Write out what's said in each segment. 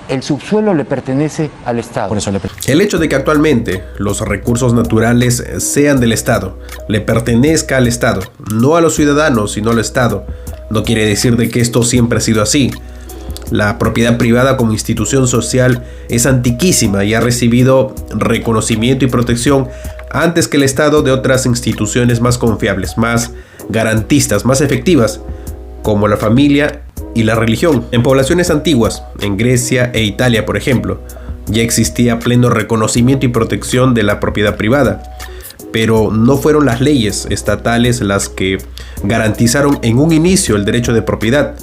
el subsuelo le pertenece al Estado. Por eso el hecho de que actualmente los recursos naturales sean del Estado, le pertenezca al Estado, no a los ciudadanos, sino al Estado, no quiere decir de que esto siempre ha sido así. La propiedad privada como institución social es antiquísima y ha recibido reconocimiento y protección antes que el Estado de otras instituciones más confiables, más garantistas, más efectivas, como la familia y la religión. En poblaciones antiguas, en Grecia e Italia, por ejemplo, ya existía pleno reconocimiento y protección de la propiedad privada, pero no fueron las leyes estatales las que garantizaron en un inicio el derecho de propiedad,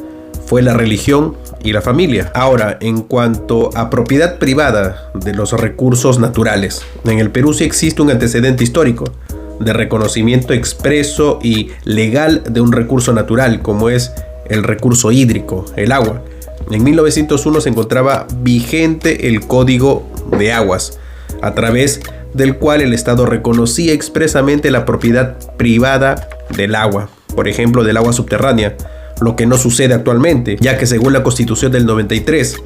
fue la religión y la familia. Ahora, en cuanto a propiedad privada de los recursos naturales, en el Perú sí existe un antecedente histórico de reconocimiento expreso y legal de un recurso natural, como es el recurso hídrico, el agua. En 1901 se encontraba vigente el Código de Aguas, a través del cual el Estado reconocía expresamente la propiedad privada del agua, por ejemplo, del agua subterránea, lo que no sucede actualmente, ya que según la Constitución del 93,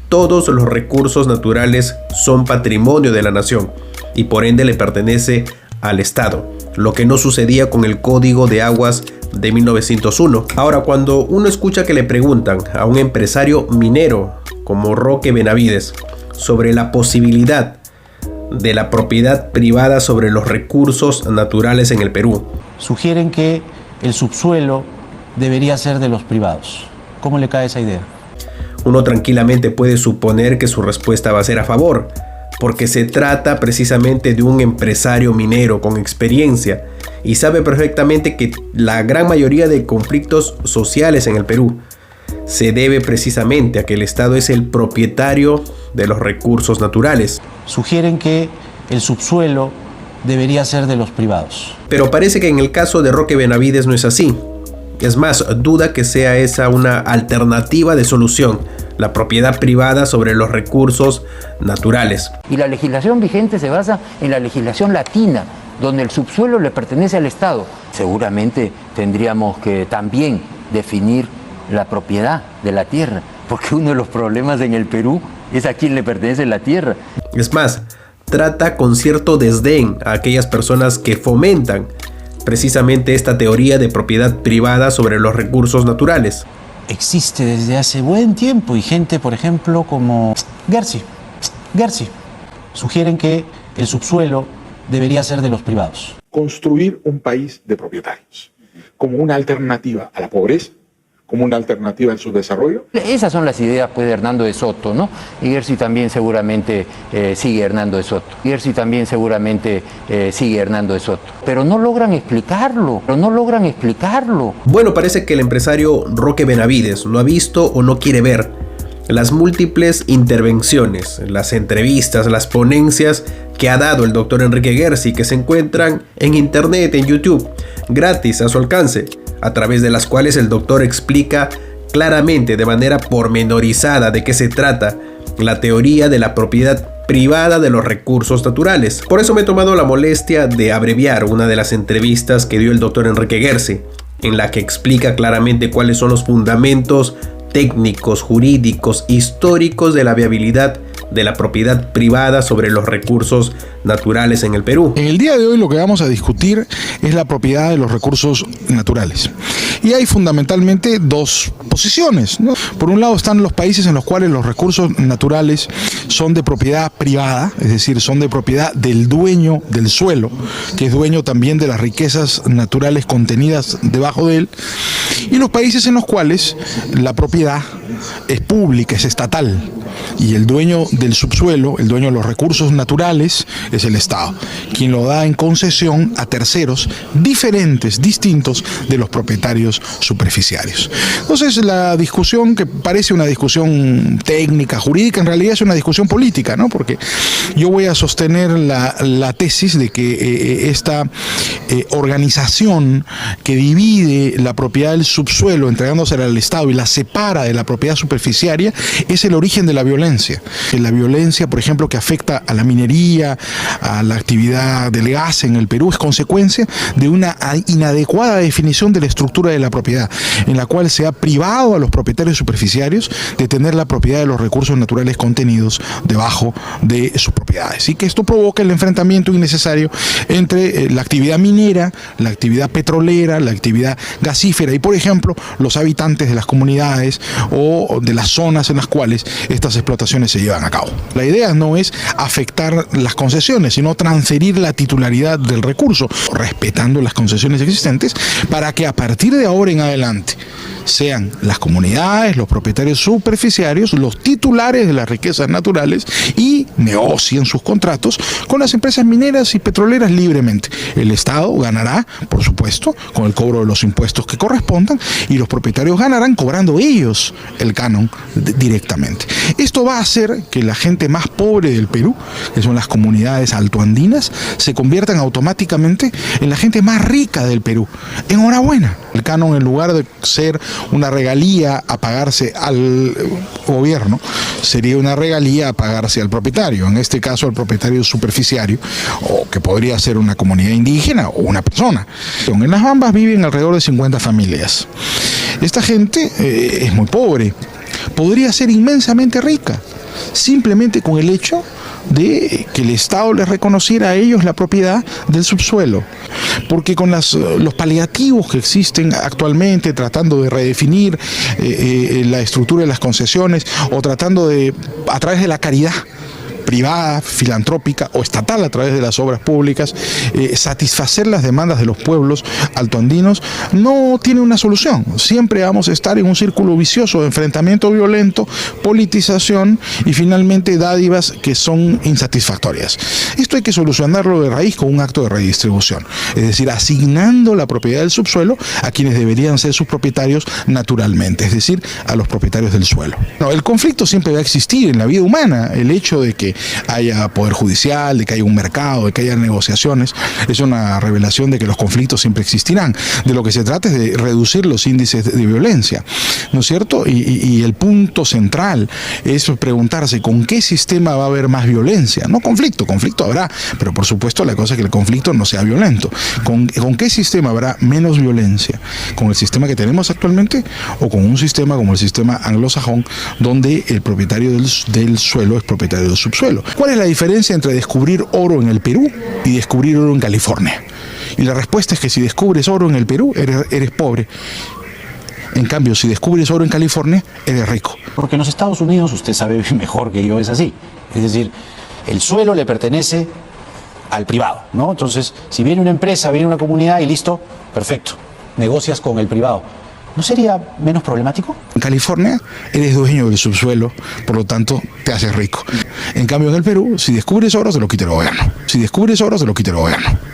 todos los recursos naturales son patrimonio de la nación y por ende le pertenece al Estado, lo que no sucedía con el Código de Aguas de 1901. Ahora, cuando uno escucha que le preguntan a un empresario minero como Roque Benavides sobre la posibilidad de la propiedad privada sobre los recursos naturales en el Perú, sugieren que el subsuelo debería ser de los privados. ¿Cómo le cae esa idea? Uno tranquilamente puede suponer que su respuesta va a ser a favor, porque se trata precisamente de un empresario minero con experiencia y sabe perfectamente que la gran mayoría de conflictos sociales en el Perú se debe precisamente a que el Estado es el propietario de los recursos naturales. Sugieren que el subsuelo debería ser de los privados. Pero parece que en el caso de Roque Benavides no es así. Es más, duda que sea esa una alternativa de solución, la propiedad privada sobre los recursos naturales. Y la legislación vigente se basa en la legislación latina, donde el subsuelo le pertenece al Estado. Seguramente tendríamos que también definir la propiedad de la tierra, porque uno de los problemas en el Perú es a quién le pertenece la tierra. Es más, trata con cierto desdén a aquellas personas que fomentan precisamente esta teoría de propiedad privada sobre los recursos naturales. Existe desde hace buen tiempo y gente, por ejemplo, como Gersi, sugieren que el subsuelo debería ser de los privados. Construir un país de propietarios como una alternativa a la pobreza, como una alternativa al subdesarrollo. Esas son las ideas pues, de Hernando de Soto, ¿no? Y Gersi también seguramente sigue Hernando de Soto. Pero no logran explicarlo, Bueno, parece que el empresario Roque Benavides no ha visto o no quiere ver las múltiples intervenciones, las entrevistas, las ponencias que ha dado el doctor Enrique Gersi, que se encuentran en internet, en YouTube, gratis a su alcance, a través de las cuales el doctor explica claramente, de manera pormenorizada, de qué se trata la teoría de la propiedad privada de los recursos naturales. Por eso me he tomado la molestia de abreviar una de las entrevistas que dio el doctor Enrique Gersi, en la que explica claramente cuáles son los fundamentos técnicos, jurídicos, históricos de la viabilidad de la propiedad privada sobre los recursos naturales en el Perú. En el día de hoy lo que vamos a discutir es la propiedad de los recursos naturales. Y hay fundamentalmente dos posiciones, ¿no? Por un lado están los países en los cuales los recursos naturales son de propiedad privada, es decir, son de propiedad del dueño del suelo, que es dueño también de las riquezas naturales contenidas debajo de él, y los países en los cuales la propiedad es pública, es estatal, y el dueño del subsuelo, el dueño de los recursos naturales, es el Estado, quien lo da en concesión a terceros diferentes, distintos de los propietarios superficiarios. Entonces, la discusión, que parece una discusión técnica, jurídica, en realidad es una discusión política, ¿no? Porque yo voy a sostener la tesis de que esta organización que divide la propiedad del subsuelo, entregándosela al Estado y la separa de la propiedad superficiaria, es el origen de la violencia violencia. La violencia, por ejemplo, que afecta a la minería, a la actividad del gas en el Perú, es consecuencia de una inadecuada definición de la estructura de la propiedad, en la cual se ha privado a los propietarios superficiarios de tener la propiedad de los recursos naturales contenidos debajo de sus propiedades. Y que esto provoca el enfrentamiento innecesario entre la actividad minera, la actividad petrolera, la actividad gasífera y, por ejemplo, los habitantes de las comunidades o de las zonas en las cuales estas explotaciones se llevan a cabo. La idea no es afectar las concesiones, sino transferir la titularidad del recurso, respetando las concesiones existentes, para que a partir de ahora en adelante sean las comunidades, los propietarios superficiarios, los titulares de las riquezas naturales y negocien sus contratos con las empresas mineras y petroleras libremente. El Estado ganará, por supuesto, con el cobro de los impuestos que correspondan, y los propietarios ganarán cobrando ellos el canon directamente. Esto va a hacer que la gente más pobre del Perú, que son las comunidades altoandinas, se conviertan automáticamente en la gente más rica del Perú. Enhorabuena. El canon, en lugar de ser una regalía a pagarse al gobierno, sería una regalía a pagarse al propietario, en este caso al propietario superficiario, o que podría ser una comunidad indígena o una persona. En Las Bambas viven alrededor de 50 familias. Esta gente es muy pobre, podría ser inmensamente rica, simplemente con el hecho de que el Estado les reconociera a ellos la propiedad del subsuelo, porque con los paliativos que existen actualmente, tratando de redefinir la estructura de las concesiones, o tratando de, a través de la caridad privada, filantrópica o estatal a través de las obras públicas, satisfacer las demandas de los pueblos altoandinos, no tiene una solución. Siempre vamos a estar en un círculo vicioso de enfrentamiento violento, politización y finalmente dádivas que son insatisfactorias. Esto hay que solucionarlo de raíz con un acto de redistribución, es decir, asignando la propiedad del subsuelo a quienes deberían ser sus propietarios naturalmente, es decir, a los propietarios del suelo. No, el conflicto siempre va a existir en la vida humana. El hecho de que haya poder judicial, de que haya un mercado, de que haya negociaciones, es una revelación de que los conflictos siempre existirán. De lo que se trata es de reducir los índices de violencia, ¿no es cierto? Y el punto central es preguntarse con qué sistema va a haber más violencia. No conflicto habrá, pero por supuesto la cosa es que el conflicto no sea violento. ¿Con qué sistema habrá menos violencia? ¿Con el sistema que tenemos actualmente o con un sistema como el sistema anglosajón, donde el propietario del suelo es propietario del subsuelo? ¿Cuál es la diferencia entre descubrir oro en el Perú y descubrir oro en California? Y la respuesta es que si descubres oro en el Perú, eres pobre. En cambio, si descubres oro en California, eres rico. Porque en los Estados Unidos, usted sabe mejor que yo, es así. Es decir, el suelo le pertenece al privado, ¿no? Entonces, si viene una empresa, viene una comunidad y listo, perfecto, negocias con el privado. ¿No sería menos problemático? En California eres dueño del subsuelo, por lo tanto te haces rico. En cambio en el Perú, si descubres oro, te lo quita el gobierno. Si descubres oro, te lo quita el gobierno.